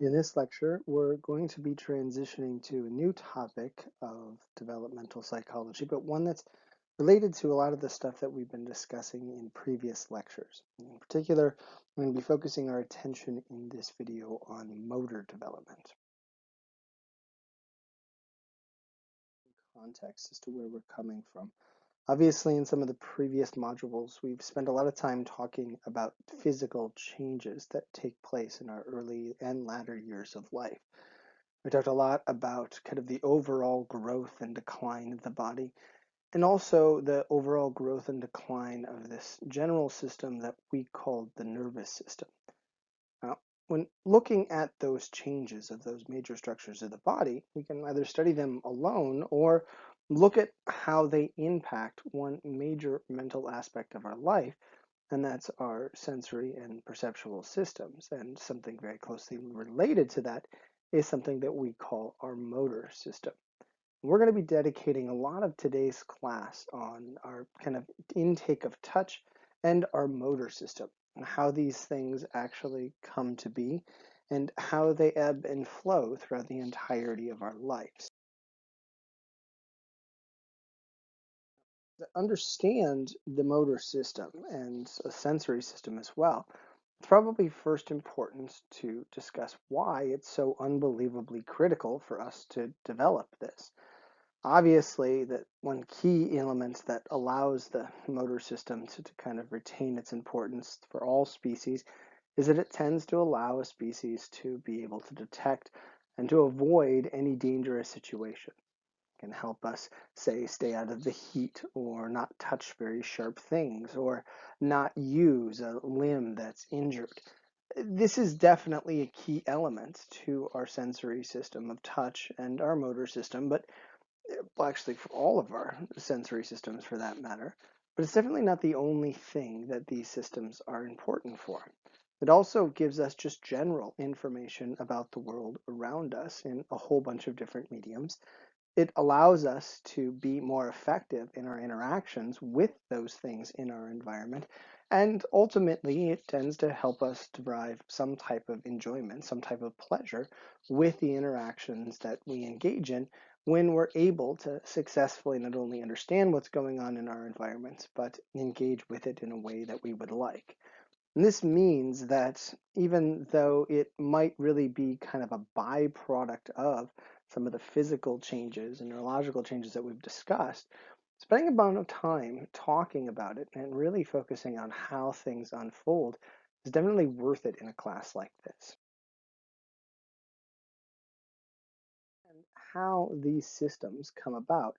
In this lecture, we're going to be transitioning to a new topic of developmental psychology, but one that's related to a lot of the stuff that we've been discussing in previous lectures. In particular, I'm going to be focusing our attention in this video on motor development. Context as to where we're coming from. Obviously, in some of the previous modules, we've spent a lot of time talking about physical changes that take place in our early and latter years of life. We talked a lot about kind of the overall growth and decline of the body, and also the overall growth and decline of this general system that we called the nervous system. Now, when looking at those changes of those major structures of the body, we can either study them alone or look at how they impact one major mental aspect of our life, and that's our sensory and perceptual systems. And something very closely related to that is something that we call our motor system. We're going to be dedicating a lot of today's class on our kind of intake of touch and our motor system, and how these things actually come to be and how they ebb and flow throughout the entirety of our lives. To understand the motor system and a sensory system as well, it's probably first important to discuss why it's so unbelievably critical for us to develop this. Obviously, that one key element that allows the motor system to kind of retain its importance for all species is that it tends to allow a species to be able to detect and to avoid any dangerous situation. It can help us, say, stay out of the heat or not touch very sharp things or not use a limb that's injured. This is definitely a key element to our sensory system of touch and our motor system, but well, actually for all of our sensory systems for that matter, but it's definitely not the only thing that these systems are important for. It also gives us just general information about the world around us in a whole bunch of different mediums. It allows us to be more effective in our interactions with those things in our environment. And ultimately, it tends to help us derive some type of enjoyment, some type of pleasure with the interactions that we engage in when we're able to successfully not only understand what's going on in our environment, but engage with it in a way that we would like. And this means that even though it might really be kind of a byproduct of some of the physical changes and neurological changes that we've discussed, spending a amount of time talking about it and really focusing on how things unfold is definitely worth it in a class like this. And how these systems come about,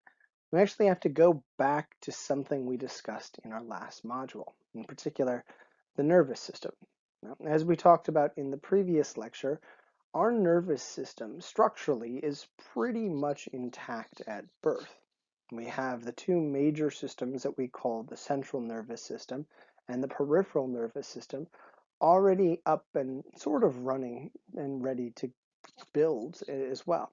we actually have to go back to something we discussed in our last module, in particular, the nervous system. Now, as we talked about in the previous lecture, our nervous system structurally is pretty much intact at birth. We have the two major systems that we call the central nervous system and the peripheral nervous system already up and sort of running and ready to build as well.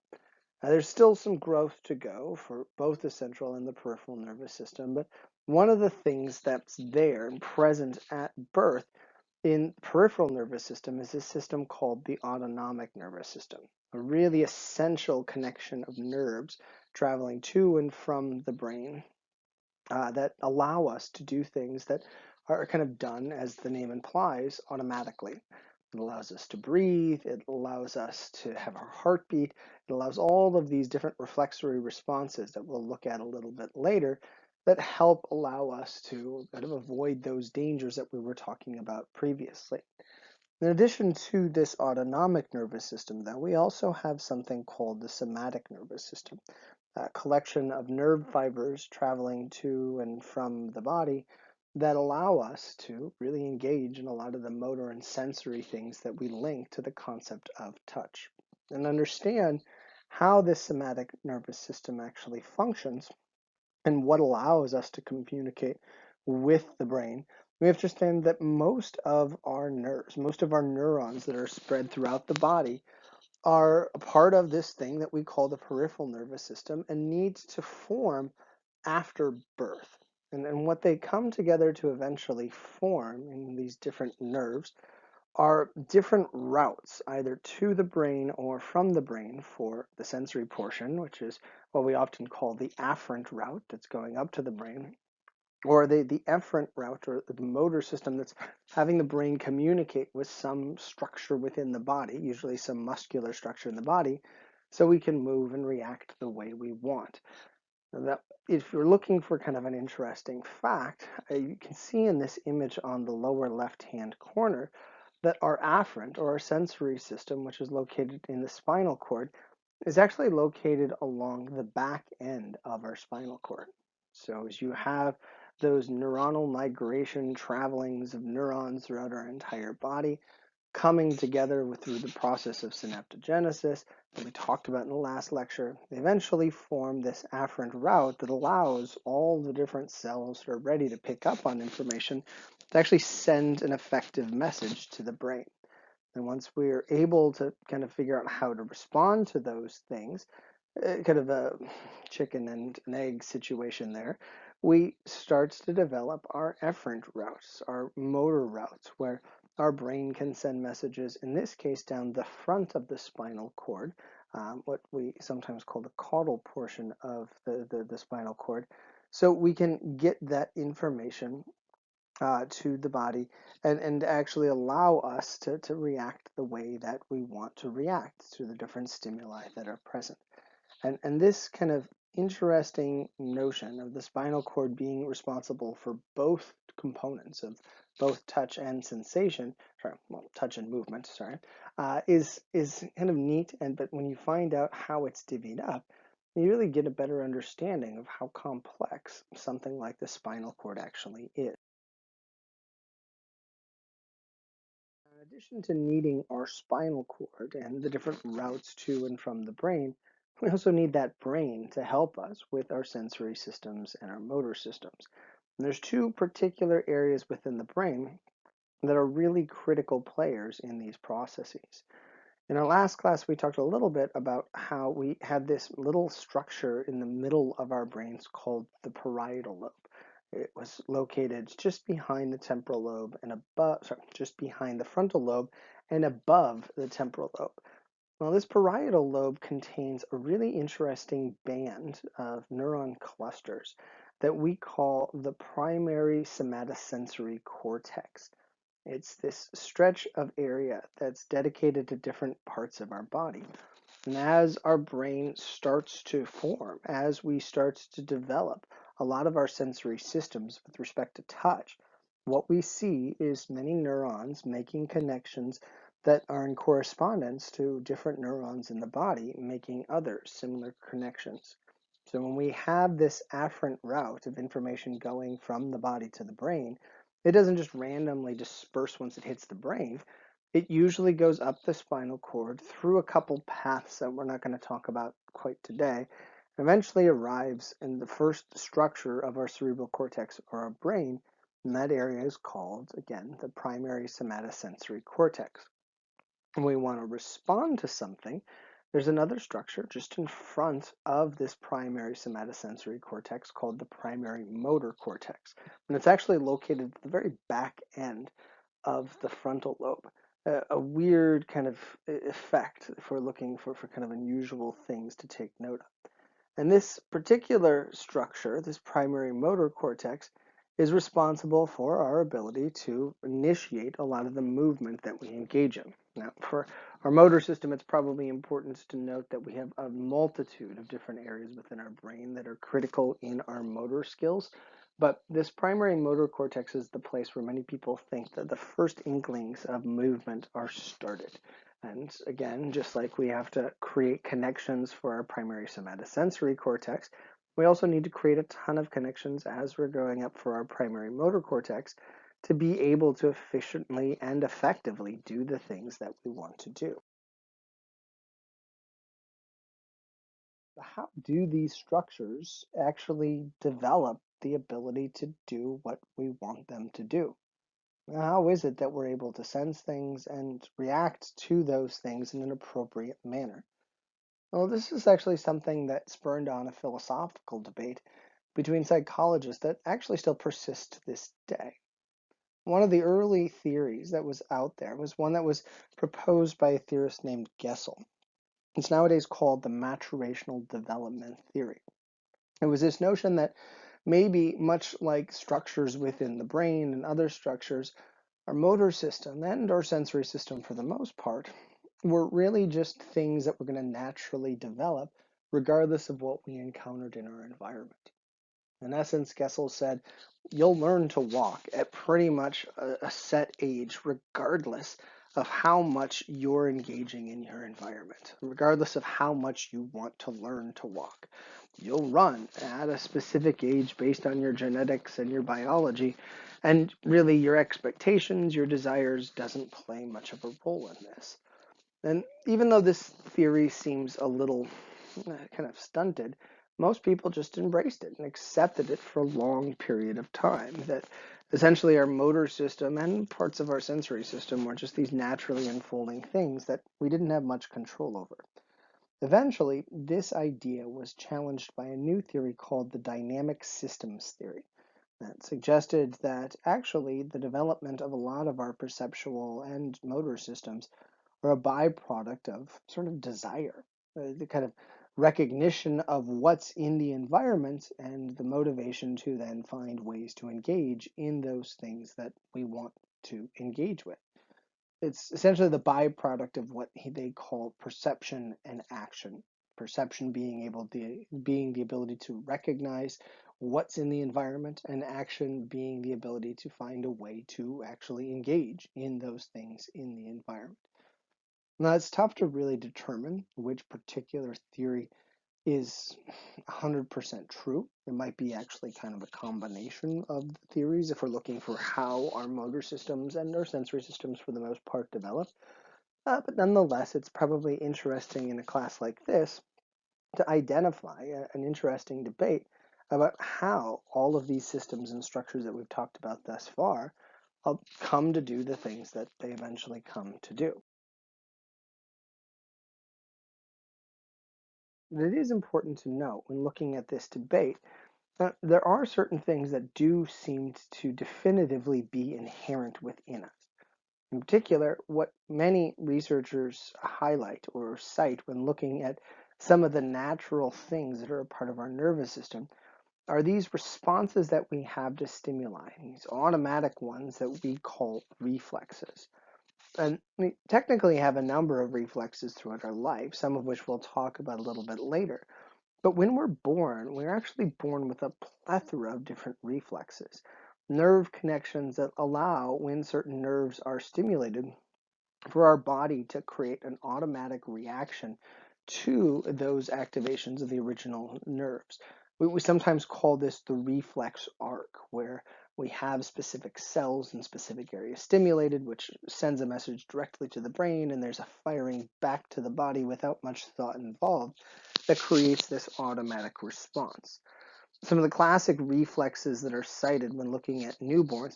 Now, there's still some growth to go for both the central and the peripheral nervous system, but one of the things that's there and present at birth in the peripheral nervous system is this system called the autonomic nervous system, a really essential connection of nerves traveling to and from the brain that allow us to do things that are kind of done, as the name implies, automatically. It allows us to breathe, it allows us to have our heartbeat, it allows all of these different reflexory responses that we'll look at a little bit later that help allow us to kind of avoid those dangers that we were talking about previously. In addition to this autonomic nervous system, though, we also have something called the somatic nervous system, a collection of nerve fibers traveling to and from the body that allow us to really engage in a lot of the motor and sensory things that we link to the concept of touch. And understand how this somatic nervous system actually functions and what allows us to communicate with the brain, we have to understand that most of our nerves, most of our neurons that are spread throughout the body are a part of this thing that we call the peripheral nervous system and needs to form after birth. And what they come together to eventually form in these different nerves are different routes, either to the brain or from the brain for the sensory portion, which is what we often call the afferent route that's going up to the brain, or the efferent route, or the motor system that's having the brain communicate with some structure within the body, usually some muscular structure in the body, so we can move and react the way we want. That, if you're looking for kind of an interesting fact, you can see in this image on the lower left-hand corner that our afferent, or our sensory system, which is located in the spinal cord, is actually located along the back end of our spinal cord. So as you have those neuronal migration travelings of neurons throughout our entire body, coming together through the process of synaptogenesis that we talked about in the last lecture, they eventually form this afferent route that allows all the different cells that are ready to pick up on information to actually send an effective message to the brain. And once we're able to kind of figure out how to respond to those things, kind of a chicken and an egg situation there, we start to develop our efferent routes, our motor routes, where our brain can send messages, in this case, down the front of the spinal cord, what we sometimes call the caudal portion of the spinal cord. So we can get that information to the body and actually allow us to react the way that we want to react to the different stimuli that are present. And this kind of interesting notion of the spinal cord being responsible for both components of both touch and sensation, touch and movement, is kind of neat. But when you find out how it's divvied up, you really get a better understanding of how complex something like the spinal cord actually is. In addition to needing our spinal cord and the different routes to and from the brain, we also need that brain to help us with our sensory systems and our motor systems. And there's two particular areas within the brain that are really critical players in these processes. In our last class, we talked a little bit about how we had this little structure in the middle of our brains called the parietal lobe. It was located just behind the temporal lobe and just behind the frontal lobe and above the temporal lobe. Well, this parietal lobe contains a really interesting band of neuron clusters that we call the primary somatosensory cortex. It's this stretch of area that's dedicated to different parts of our body. And as our brain starts to form, as we start to develop a lot of our sensory systems with respect to touch, what we see is many neurons making connections that are in correspondence to different neurons in the body making other similar connections. So when we have this afferent route of information going from the body to the brain, it doesn't just randomly disperse once it hits the brain. It usually goes up the spinal cord through a couple paths that we're not going to talk about quite today, and eventually arrives in the first structure of our cerebral cortex or our brain, and that area is called, again, the primary somatosensory cortex. When we want to respond to something, there's another structure just in front of this primary somatosensory cortex called the primary motor cortex. And it's actually located at the very back end of the frontal lobe. A weird kind of effect if we're looking for kind of unusual things to take note of. And this particular structure, this primary motor cortex, is responsible for our ability to initiate a lot of the movement that we engage in. Now, for our motor system, it's probably important to note that we have a multitude of different areas within our brain that are critical in our motor skills. But this primary motor cortex is the place where many people think that the first inklings of movement are started. And again, just like we have to create connections for our primary somatosensory cortex, we also need to create a ton of connections as we're growing up for our primary motor cortex to be able to efficiently and effectively do the things that we want to do. How do these structures actually develop the ability to do what we want them to do? How is it that we're able to sense things and react to those things in an appropriate manner? Well, this is actually something that spurned on a philosophical debate between psychologists that actually still persists to this day. one of the early theories that was out there was one that was proposed by a theorist named Gessel. It's nowadays called the maturational development theory. It was this notion that maybe, much like structures within the brain and other structures, our motor system and our sensory system, for the most part, were really just things that were going to naturally develop regardless of what we encountered in our environment. In essence, Gessel said, you'll learn to walk at pretty much a set age, regardless of how much you're engaging in your environment, regardless of how much you want to learn to walk. You'll run at a specific age based on your genetics and your biology, and really your expectations, your desires doesn't play much of a role in this. And even though this theory seems a little kind of stunted, most people just embraced it and accepted it for a long period of time. That essentially our motor system and parts of our sensory system were just these naturally unfolding things that we didn't have much control over. Eventually, this idea was challenged by a new theory called the dynamic systems theory that suggested that actually the development of a lot of our perceptual and motor systems are a byproduct of sort of desire, the kind of recognition of what's in the environment and the motivation to then find ways to engage in those things that we want to engage with. It's essentially the byproduct of what they call perception and action. Perception being the ability to recognize what's in the environment, and action being the ability to find a way to actually engage in those things in the environment. Now, it's tough to really determine which particular theory is 100% true. It might be actually kind of a combination of the theories if we're looking for how our motor systems and our sensory systems, for the most part, develop. But nonetheless, it's probably interesting in a class like this to identify an interesting debate about how all of these systems and structures that we've talked about thus far come to do the things that they eventually come to do. It is important to note when looking at this debate that there are certain things that do seem to definitively be inherent within us. In particular, what many researchers highlight or cite when looking at some of the natural things that are a part of our nervous system are these responses that we have to stimuli, these automatic ones that we call reflexes. And we technically have a number of reflexes throughout our life, some of which we'll talk about a little bit later. But when we're born, we're actually born with a plethora of different reflexes, nerve connections that allow, when certain nerves are stimulated, for our body to create an automatic reaction to those activations of the original nerves. We sometimes call this the reflex arc, where we have specific cells in specific areas stimulated, which sends a message directly to the brain, and there's a firing back to the body without much thought involved that creates this automatic response. Some of the classic reflexes that are cited when looking at newborns,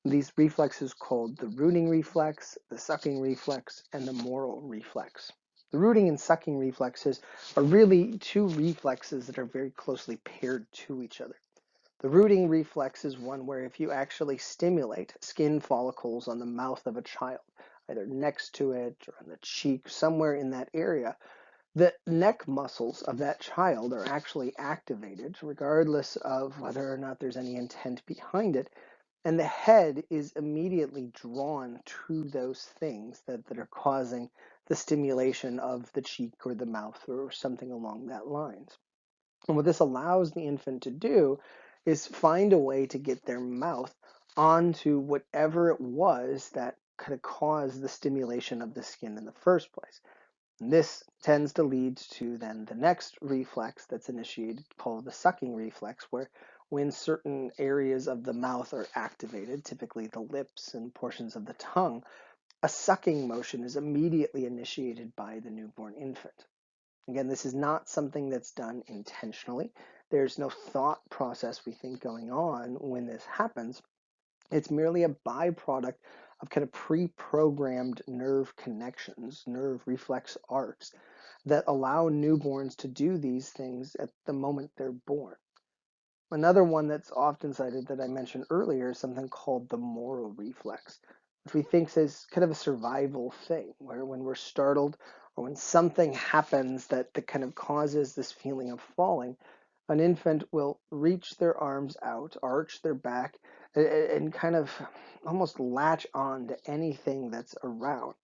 these reflexes called the rooting reflex, the sucking reflex, and the moral reflex. The rooting and sucking reflexes are really two reflexes that are very closely paired to each other. The rooting reflex is one where if you actually stimulate skin follicles on the mouth of a child, either next to it or on the cheek, somewhere in that area, the neck muscles of that child are actually activated, regardless of whether or not there's any intent behind it. And the head is immediately drawn to those things that are causing the stimulation of the cheek or the mouth or something along that lines. And what this allows the infant to do is find a way to get their mouth onto whatever it was that could have caused the stimulation of the skin in the first place. And this tends to lead to then the next reflex that's initiated called the sucking reflex, where when certain areas of the mouth are activated, typically the lips and portions of the tongue, a sucking motion is immediately initiated by the newborn infant. Again, this is not something that's done intentionally. There's no thought process, we think, going on when this happens. It's merely a byproduct of kind of pre-programmed nerve connections, nerve reflex arcs that allow newborns to do these things at the moment they're born. Another one that's often cited that I mentioned earlier is something called the Moro reflex, which we think is kind of a survival thing, where when we're startled or when something happens that kind of causes this feeling of falling, an infant will reach their arms out, arch their back, and kind of almost latch on to anything that's around.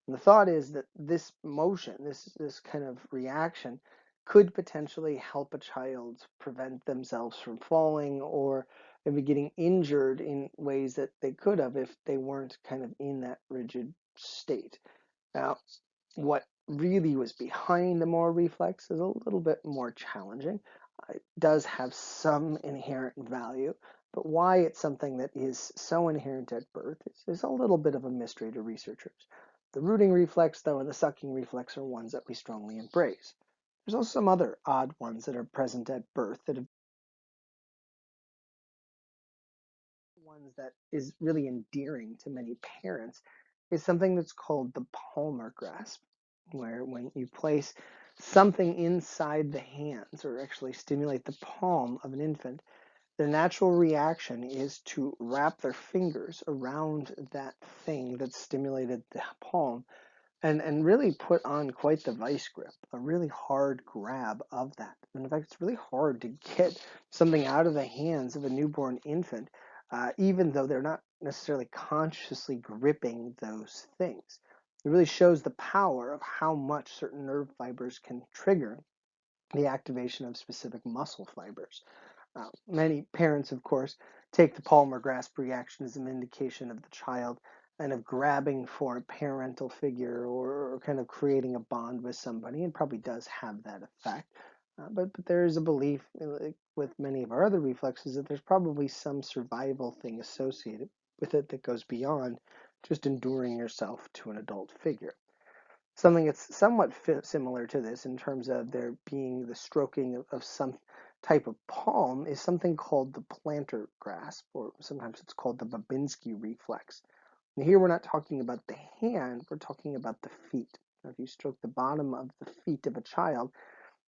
And the thought is that this motion, this kind of reaction, could potentially help a child prevent themselves from falling or maybe getting injured in ways that they could have if they weren't kind of in that rigid state. Now, what really was behind the Moro reflex is a little bit more challenging. It does have some inherent value, but why it's something that is so inherent at birth is a little bit of a mystery to researchers. The rooting reflex, though, and the sucking reflex are ones that we strongly embrace. There's also some other odd ones that are present at birth that have ones that is really endearing to many parents is something that's called the palmar grasp, where when you place something inside the hands or actually stimulate the palm of an infant, their natural reaction is to wrap their fingers around that thing that stimulated the palm and really put on quite the vice grip, a really hard grab of that. And in fact, it's really hard to get something out of the hands of a newborn infant, even though they're not necessarily consciously gripping those things. It really shows the power of how much certain nerve fibers can trigger the activation of specific muscle fibers. Many parents, of course, take the palmar grasp reaction as an indication of the child kind of grabbing for a parental figure or kind of creating a bond with somebody, and probably does have that effect. But there is a belief with many of our other reflexes that there's probably some survival thing associated with it that goes beyond just enduring yourself to an adult figure. Something that's somewhat similar to this in terms of there being the stroking of some type of palm is something called the plantar grasp, or sometimes it's called the Babinski reflex. And here we're not talking about the hand, we're talking about the feet. Now, if you stroke the bottom of the feet of a child,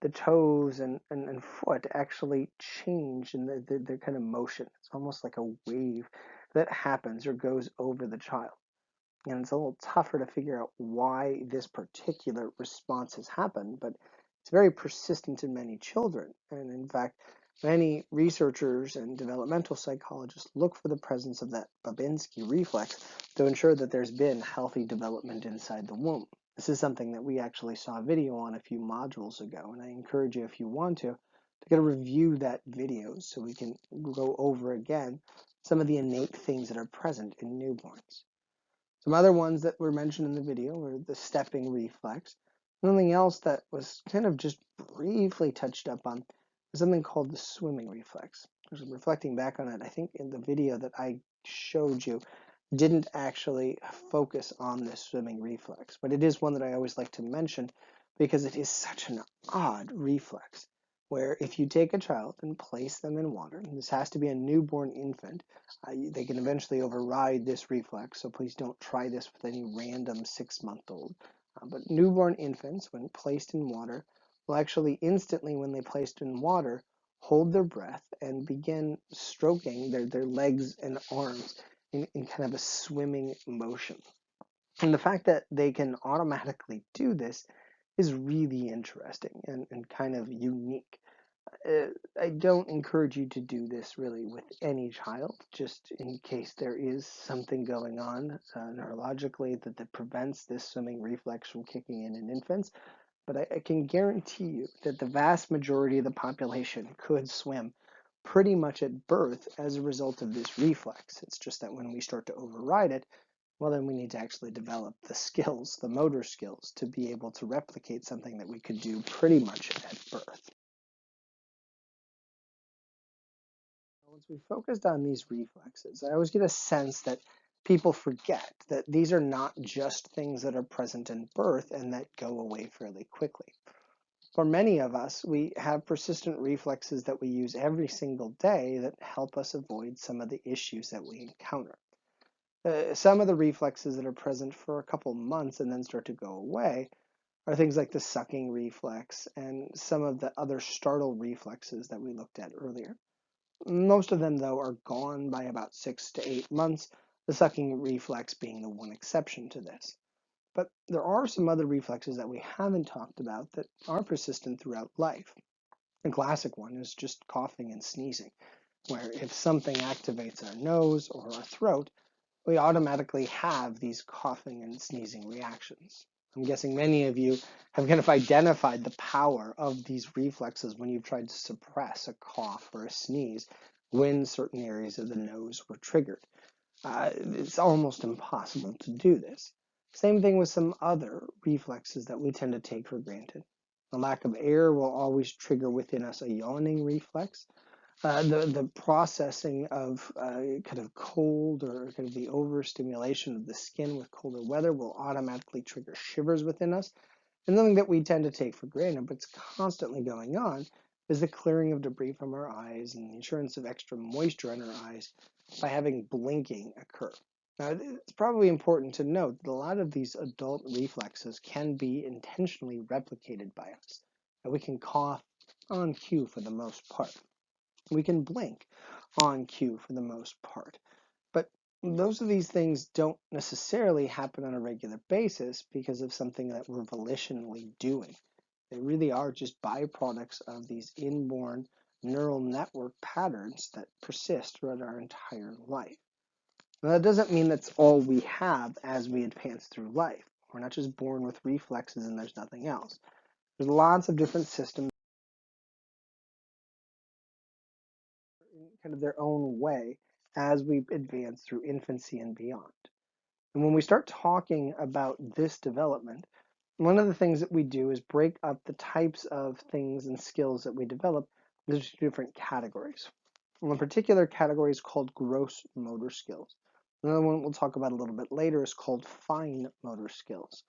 the toes and foot actually change in their kind of motion. It's almost like a wave that happens or goes over the child. And it's a little tougher to figure out why this particular response has happened, but it's very persistent in many children. And in fact, many researchers and developmental psychologists look for the presence of that Babinski reflex to ensure that there's been healthy development inside the womb. This is something that we actually saw a video on a few modules ago, and I encourage you, if you want to get a review that video so we can go over again some of the innate things that are present in newborns. Some other ones that were mentioned in the video were the stepping reflex. Something else that was kind of just briefly touched up on was something called the swimming reflex. As I'm reflecting back on it, I think in the video that I showed you didn't actually focus on this swimming reflex, but it is one that I always like to mention because it is such an odd reflex where if you take a child and place them in water, and this has to be a newborn infant, they can eventually override this reflex, so please don't try this with any random 6-month-old. But newborn infants, when placed in water, will actually instantly, when they placed in water, hold their breath and begin stroking their legs and arms in kind of a swimming motion. And the fact that they can automatically do this is really interesting and kind of unique. I don't encourage you to do this really with any child, just in case there is something going on neurologically that prevents this swimming reflex from kicking in infants. But I can guarantee you that the vast majority of the population could swim pretty much at birth as a result of this reflex. It's just that when we start to override it, well, then we need to actually develop the skills, the motor skills, to be able to replicate something that we could do pretty much at birth. Once we focused on these reflexes, I always get a sense that people forget that these are not just things that are present in birth and that go away fairly quickly. For many of us, we have persistent reflexes that we use every single day that help us avoid some of the issues that we encounter. Some of the reflexes that are present for a couple months and then start to go away are things like the sucking reflex and some of the other startle reflexes that we looked at earlier. Most of them, though, are gone by about 6 to 8 months, the sucking reflex being the one exception to this. But there are some other reflexes that we haven't talked about that are persistent throughout life. A classic one is just coughing and sneezing, where if something activates our nose or our throat, we automatically have these coughing and sneezing reactions. I'm guessing many of you have kind of identified the power of these reflexes when you've tried to suppress a cough or a sneeze when certain areas of the nose were triggered. It's almost impossible to do this. Same thing with some other reflexes that we tend to take for granted. The lack of air will always trigger within us a yawning reflex. The processing of kind of cold or kind of the overstimulation of the skin with colder weather will automatically trigger shivers within us. And something that we tend to take for granted, but it's constantly going on, is the clearing of debris from our eyes and the assurance of extra moisture in our eyes by having blinking occur. Now, it's probably important to note that a lot of these adult reflexes can be intentionally replicated by us. We can cough on cue for the most part. We can blink on cue for the most part. But those of these things don't necessarily happen on a regular basis because of something that we're volitionally doing. They really are just byproducts of these inborn neural network patterns that persist throughout our entire life. Now, that doesn't mean that's all we have as we advance through life. We're not just born with reflexes and there's nothing else. There's lots of different systems in kind of their own way as we advance through infancy and beyond. And when we start talking about this development, one of the things that we do is break up the types of things and skills that we develop into different categories. One particular category is called gross motor skills. Another one we'll talk about a little bit later is called fine motor skills.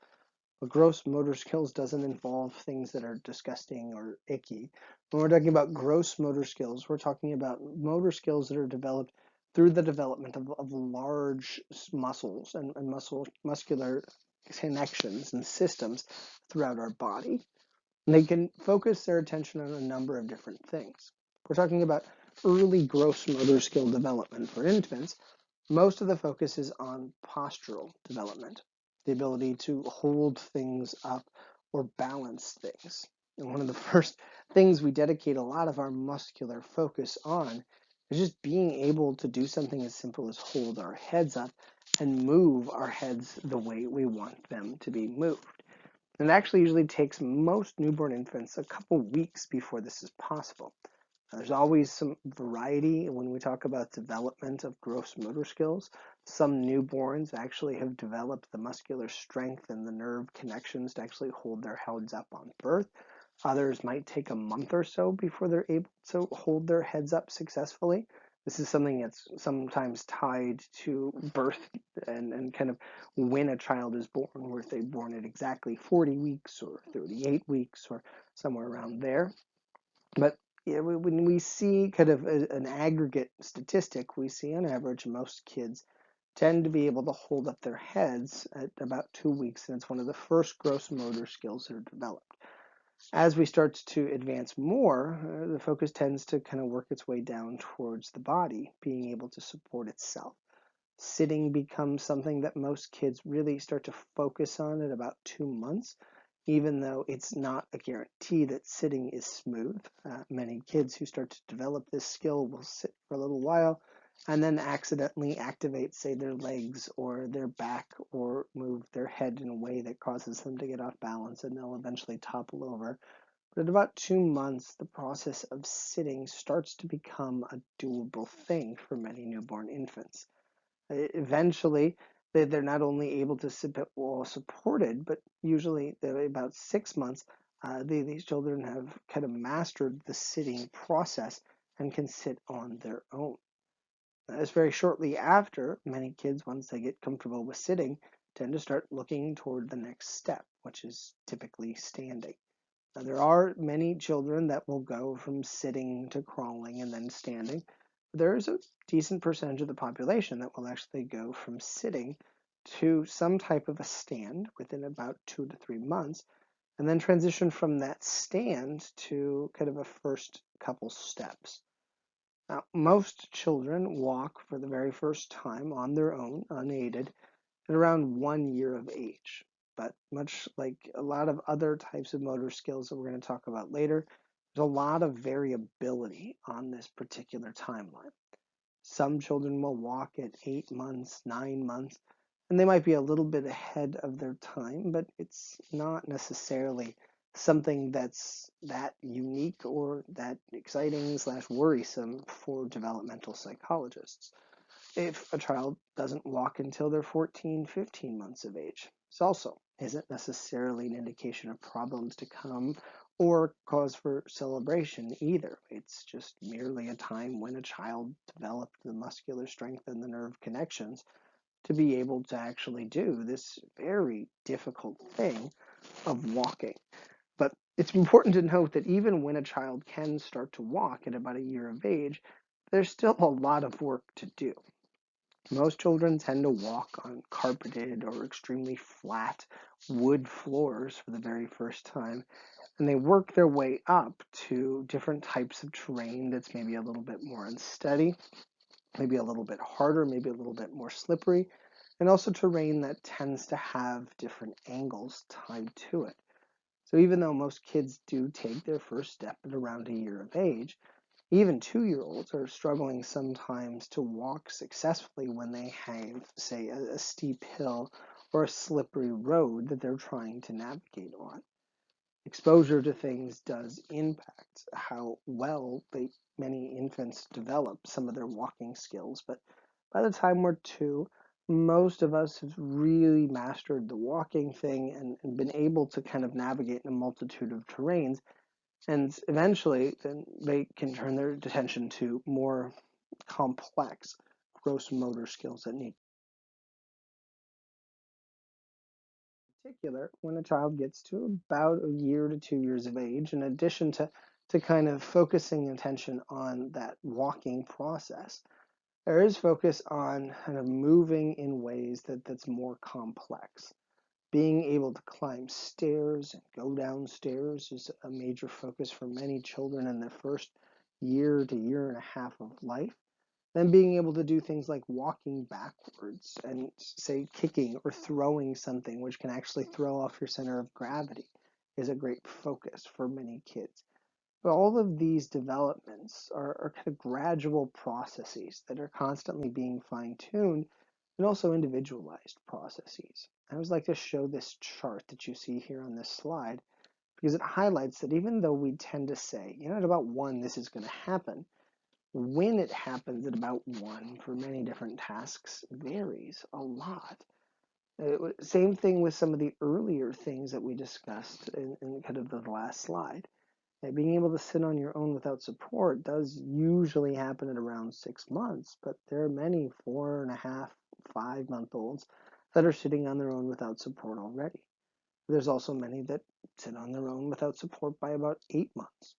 But gross motor skills doesn't involve things that are disgusting or icky. When we're talking about gross motor skills, we're talking about motor skills that are developed through the development of large muscles and muscular connections and systems throughout our body. And they can focus their attention on a number of different things. We're talking about early gross motor skill development for infants. Most of the focus is on postural development, the ability to hold things up or balance things. And one of the first things we dedicate a lot of our muscular focus on is just being able to do something as simple as hold our heads up and move our heads the way we want them to be moved. And it actually usually takes most newborn infants a couple weeks before this is possible. There's always some variety when we talk about development of gross motor skills. Some newborns actually have developed the muscular strength and the nerve connections to actually hold their heads up on birth. Others might take a month or so before they're able to hold their heads up successfully. This is something that's sometimes tied to birth and kind of when a child is born, where if they're born at exactly 40 weeks or 38 weeks or somewhere around there. But yeah, when we see kind of an aggregate statistic, we see on average most kids tend to be able to hold up their heads at about 2 weeks, and it's one of the first gross motor skills that are developed. As we start to advance more, the focus tends to kind of work its way down towards the body, being able to support itself. Sitting becomes something that most kids really start to focus on at about 2 months, even though it's not a guarantee that sitting is smooth. Many kids who start to develop this skill will sit for a little while and then accidentally activate, say, their legs or their back or move their head in a way that causes them to get off balance and they'll eventually topple over. But at about 2 months, the process of sitting starts to become a doable thing for many newborn infants. Eventually, they're not only able to sit well supported, but usually about 6 months, these children have kind of mastered the sitting process and can sit on their own. As very shortly after, many kids, once they get comfortable with sitting, tend to start looking toward the next step, which is typically standing. Now, there are many children that will go from sitting to crawling and then standing. There is a decent percentage of the population that will actually go from sitting to some type of a stand within about 2 to 3 months, and then transition from that stand to kind of a first couple steps. Now, most children walk for the very first time on their own, unaided, at around 1 year of age. But much like a lot of other types of motor skills that we're going to talk about later, there's a lot of variability on this particular timeline. Some children will walk at 8 months, 9 months, and they might be a little bit ahead of their time, but it's not necessarily something that's that unique or that exciting slash worrisome for developmental psychologists. If a child doesn't walk until they're 14, 15 months of age, this also isn't necessarily an indication of problems to come or cause for celebration either. It's just merely a time when a child developed the muscular strength and the nerve connections to be able to actually do this very difficult thing of walking. But it's important to note that even when a child can start to walk at about 1 year of age, there's still a lot of work to do. Most children tend to walk on carpeted or extremely flat wood floors for the very first time, and they work their way up to different types of terrain that's maybe a little bit more unsteady, maybe a little bit harder, maybe a little bit more slippery, and also terrain that tends to have different angles tied to it. So even though most kids do take their first step at around 1 year of age, even 2-year-olds are struggling sometimes to walk successfully when they have, say, a steep hill or a slippery road that they're trying to navigate on. Exposure to things does impact how well many infants develop some of their walking skills, but by the time we're 2, most of us have really mastered the walking thing and been able to kind of navigate in a multitude of terrains. And eventually, then they can turn their attention to more complex gross motor skills that need. In particular, when a child gets to about 1 year to 2 years of age, in addition to kind of focusing attention on that walking process, there is focus on kind of moving in ways that's more complex. Being able to climb stairs and go downstairs is a major focus for many children in their first 1 year to 1.5 years of life. Then being able to do things like walking backwards and, say, kicking or throwing something, which can actually throw off your center of gravity, is a great focus for many kids. But all of these developments are kind of gradual processes that are constantly being fine-tuned and also individualized processes. I always like to show this chart that you see here on this slide because it highlights that even though we tend to say, at about 1, this is going to happen, when it happens at about 1 for many different tasks varies a lot. Same thing with some of the earlier things that we discussed in kind of the last slide. Being able to sit on your own without support does usually happen at around 6 months, but there are many 4.5, 5-month-olds that are sitting on their own without support already. There's also many that sit on their own without support by about 8 months.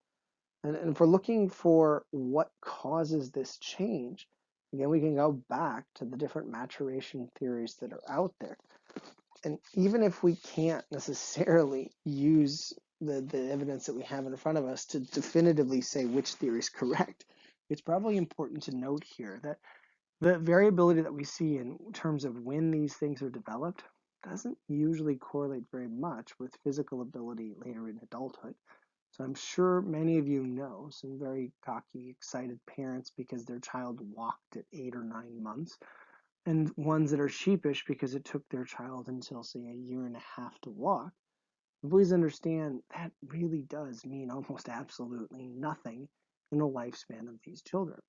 And if we're looking for what causes this change, again, we can go back to the different maturation theories that are out there. And even if we can't necessarily use the evidence that we have in front of us to definitively say which theory is correct, it's probably important to note here that the variability that we see in terms of when these things are developed doesn't usually correlate very much with physical ability later in adulthood. So I'm sure many of you know some very cocky, excited parents because their child walked at 8 or 9 months, and ones that are sheepish because it took their child until, say, 1.5 years to walk. Please understand that really does mean almost absolutely nothing in the lifespan of these children.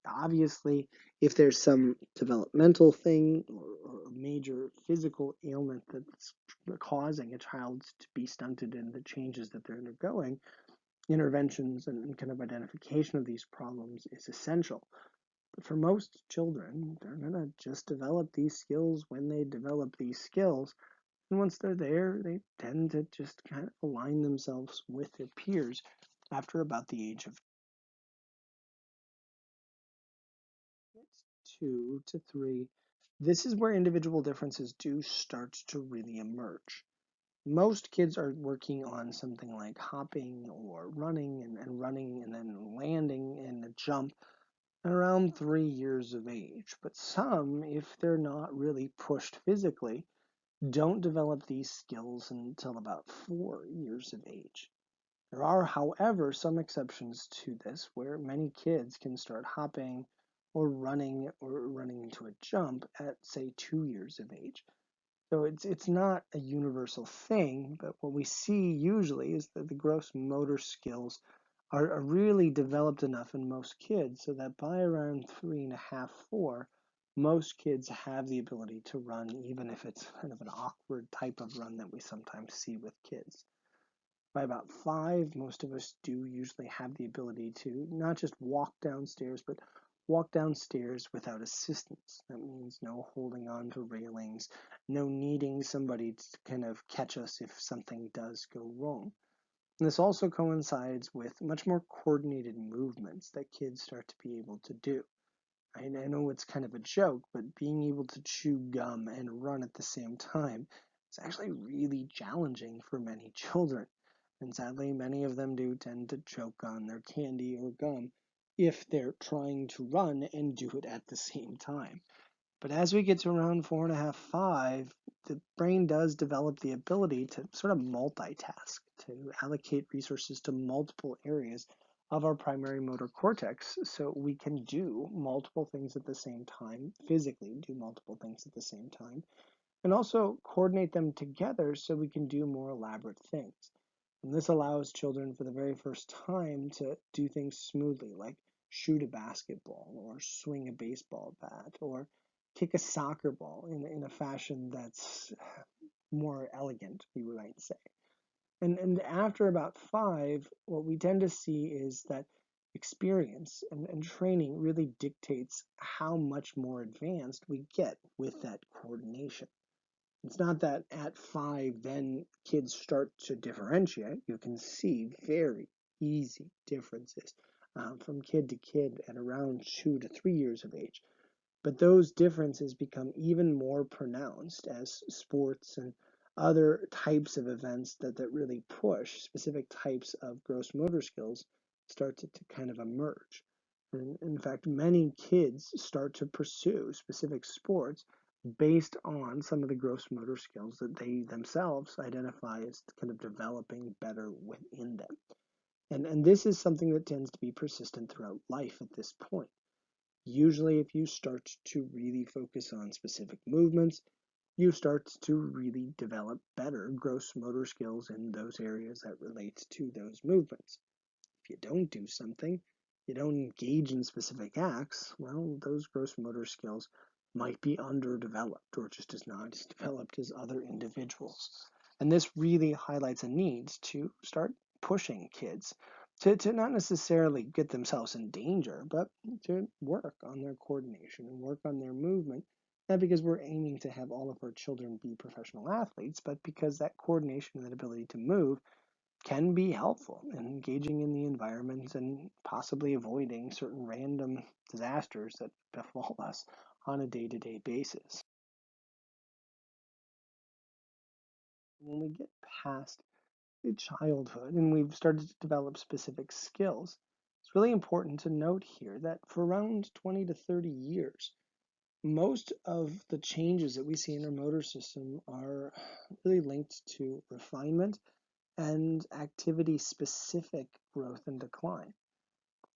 Obviously, if there's some developmental thing or a major physical ailment that's causing a child to be stunted in the changes that they're undergoing, interventions and kind of identification of these problems is essential. But for most children, they're going to just develop these skills when they develop these skills. And once they're there, they tend to just kind of align themselves with their peers after about the age of 2 to 3. This is where individual differences do start to really emerge. Most kids are working on something like hopping or running and running and then landing in a jump around 3 years of age. But some, if they're not really pushed physically, don't develop these skills until about 4 years of age. There are, however, some exceptions to this where many kids can start hopping or running into a jump at, say, 2 years of age. So it's not a universal thing, but what we see usually is that the gross motor skills are really developed enough in most kids so that by around 3.5, 4, most kids have the ability to run, even if it's kind of an awkward type of run that we sometimes see with kids. By about 5, most of us do usually have the ability to not just walk downstairs, but walk downstairs without assistance. That means no holding on to railings, no needing somebody to kind of catch us if something does go wrong. And this also coincides with much more coordinated movements that kids start to be able to do. I know it's kind of a joke, but being able to chew gum and run at the same time is actually really challenging for many children. And sadly, many of them do tend to choke on their candy or gum if they're trying to run and do it at the same time. But as we get to around 4.5, 5, the brain does develop the ability to sort of multitask, to allocate resources to multiple areas of our primary motor cortex so we can do multiple things at the same time, physically do multiple things at the same time, and also coordinate them together so we can do more elaborate things. And this allows children for the very first time to do things smoothly, like shoot a basketball or swing a baseball bat or kick a soccer ball in a fashion that's more elegant, we might say. And after about 5, what we tend to see is that experience and training really dictates how much more advanced we get with that coordination. It's not that at 5, then kids start to differentiate. You can see very easy differences from kid to kid at around 2 to 3 years of age. But those differences become even more pronounced as sports and other types of events that really push specific types of gross motor skills start to kind of emerge. And in fact, many kids start to pursue specific sports based on some of the gross motor skills that they themselves identify as kind of developing better within them. And this is something that tends to be persistent throughout life at this point. Usually, if you start to really focus on specific movements, you start to really develop better gross motor skills in those areas that relate to those movements. If you don't do something, you don't engage in specific acts, well, those gross motor skills might be underdeveloped or just as not as developed as other individuals. And this really highlights a need to start pushing kids to not necessarily get themselves in danger, but to work on their coordination and work on their movement. Not because we're aiming to have all of our children be professional athletes, but because that coordination and that ability to move can be helpful in engaging in the environment and possibly avoiding certain random disasters that befall us on a day-to-day basis. When we get past childhood and we've started to develop specific skills, it's really important to note here that for around 20 to 30 years, most of the changes that we see in our motor system are really linked to refinement and activity-specific growth and decline.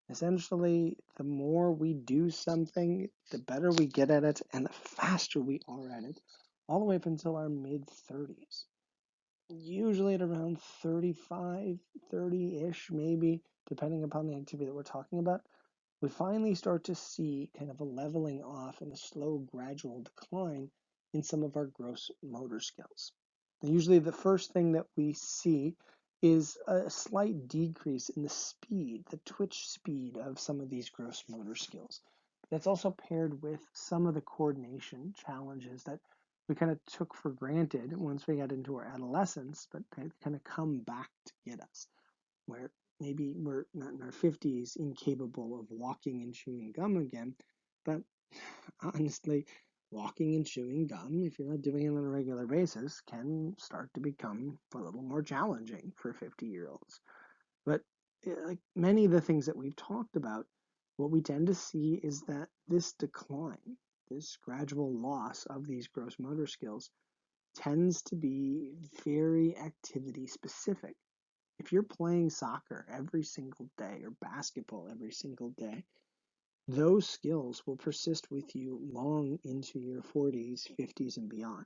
Essentially, the more we do something, the better we get at it and the faster we are at it, all the way up until our mid-30s. Usually at around 35, 30-ish, maybe, depending upon the activity that we're talking about, we finally start to see kind of a leveling off and a slow, gradual decline in some of our gross motor skills. And usually the first thing that we see is a slight decrease in the speed, the twitch speed of some of these gross motor skills. That's also paired with some of the coordination challenges that we kind of took for granted once we got into our adolescence, but they kind of come back to get us, where maybe we're not in our 50s incapable of walking and chewing gum again, but honestly, walking and chewing gum, if you're not doing it on a regular basis, can start to become a little more challenging for 50-year-olds. But like many of the things that we've talked about, what we tend to see is that this decline, this gradual loss of these gross motor skills, tends to be very activity specific. If you're playing soccer every single day or basketball every single day, those skills will persist with you long into your 40s, 50s, and beyond.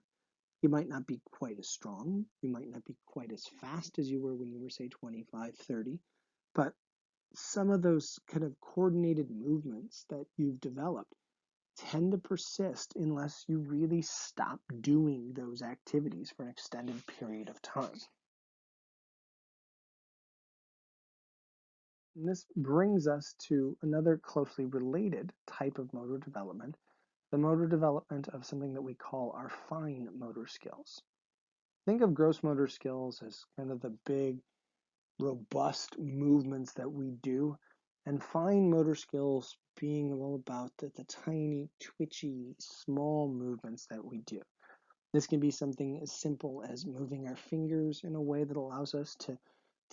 You might not be quite as strong. You might not be quite as fast as you were when you were, say, 25, 30, but some of those kind of coordinated movements that you've developed tend to persist unless you really stop doing those activities for an extended period of time. And this brings us to another closely related type of motor development, the motor development of something that we call our fine motor skills. Think of gross motor skills as kind of the big, robust movements that we do, and fine motor skills being all about the tiny, twitchy, small movements that we do. This can be something as simple as moving our fingers in a way that allows us to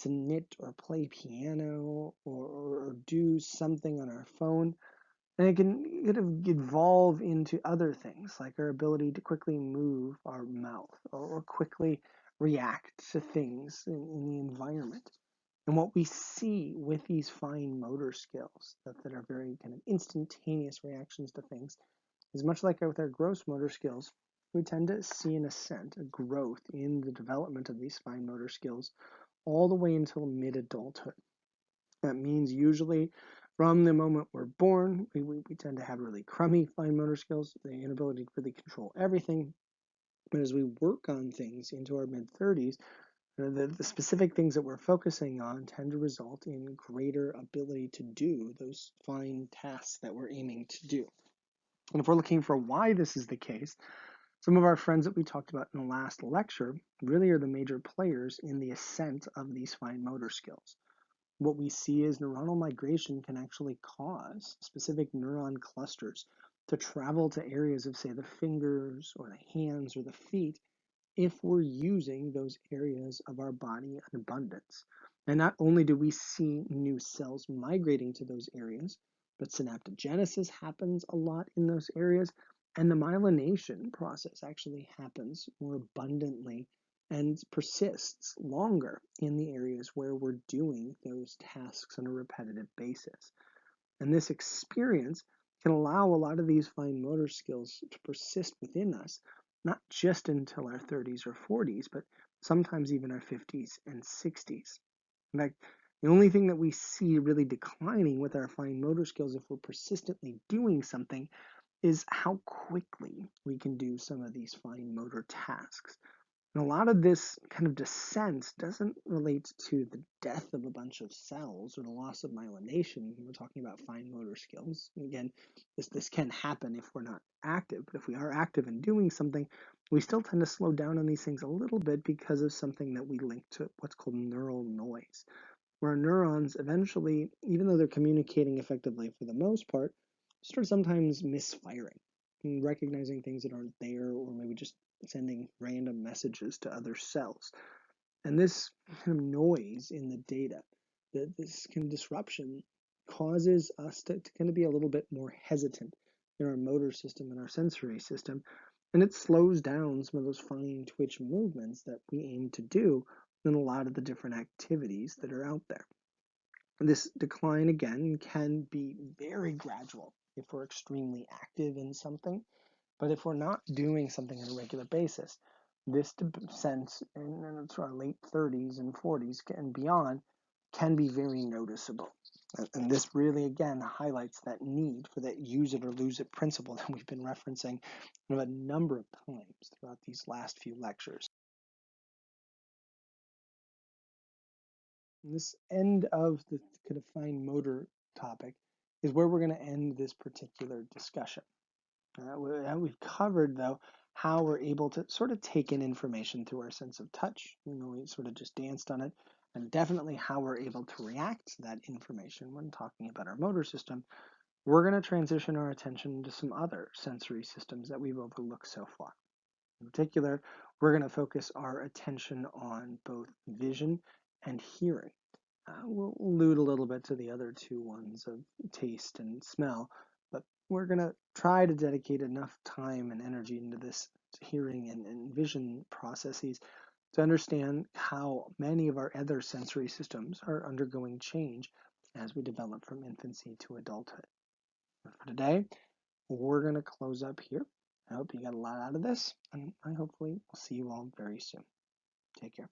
knit or play piano or do something on our phone. And it can kind of evolve into other things, like our ability to quickly move our mouth or quickly react to things in the environment. And what we see with these fine motor skills that are very kind of instantaneous reactions to things is much like with our gross motor skills, we tend to see an ascent, a growth in the development of these fine motor skills all the way until mid-adulthood. That means usually from the moment we're born, we tend to have really crummy fine motor skills, the inability to really control everything. But as we work on things into our mid-30s, the specific things that we're focusing on tend to result in greater ability to do those fine tasks that we're aiming to do. And if we're looking for why this is the case, some of our friends that we talked about in the last lecture really are the major players in the ascent of these fine motor skills. What we see is neuronal migration can actually cause specific neuron clusters to travel to areas of, say, the fingers or the hands or the feet if we're using those areas of our body in abundance. And not only do we see new cells migrating to those areas, but synaptogenesis happens a lot in those areas, and the myelination process actually happens more abundantly and persists longer in the areas where we're doing those tasks on a repetitive basis. And this experience can allow a lot of these fine motor skills to persist within us, not just until our 30s or 40s, but sometimes even our 50s and 60s. In fact, the only thing that we see really declining with our fine motor skills if we're persistently doing something is how quickly we can do some of these fine motor tasks. And a lot of this kind of descent doesn't relate to the death of a bunch of cells or the loss of myelination when we're talking about fine motor skills. And again, this can happen if we're not active, but if we are active and doing something, we still tend to slow down on these things a little bit because of something that we link to what's called neural noise, where neurons eventually, even though they're communicating effectively for the most part, start sometimes misfiring and recognizing things that aren't there, or maybe just sending random messages to other cells. And this kind of noise in the data, this kind of disruption, causes us to kind of be a little bit more hesitant in our motor system and our sensory system. And it slows down some of those fine twitch movements that we aim to do in a lot of the different activities that are out there. This decline, again, can be very gradual if we're extremely active in something. But if we're not doing something on a regular basis, this descent into our late 30s and 40s and beyond can be very noticeable. And this really, again, highlights that need for that use it or lose it principle that we've been referencing a number of times throughout these last few lectures. And this end of the kind of fine motor topic is where we're going to end this particular discussion. We've covered, though, how we're able to sort of take in information through our sense of touch. We sort of just danced on it, and definitely how we're able to react to that information when talking about our motor system. We're going to transition our attention to some other sensory systems that we've overlooked so far. In particular, we're going to focus our attention on both vision and hearing. We'll allude a little bit to the other two ones of taste and smell, but we're going to try to dedicate enough time and energy into this hearing and vision processes to understand how many of our other sensory systems are undergoing change as we develop from infancy to adulthood. But for today, we're going to close up here. I hope you got a lot out of this, and I hopefully will see you all very soon. Take care.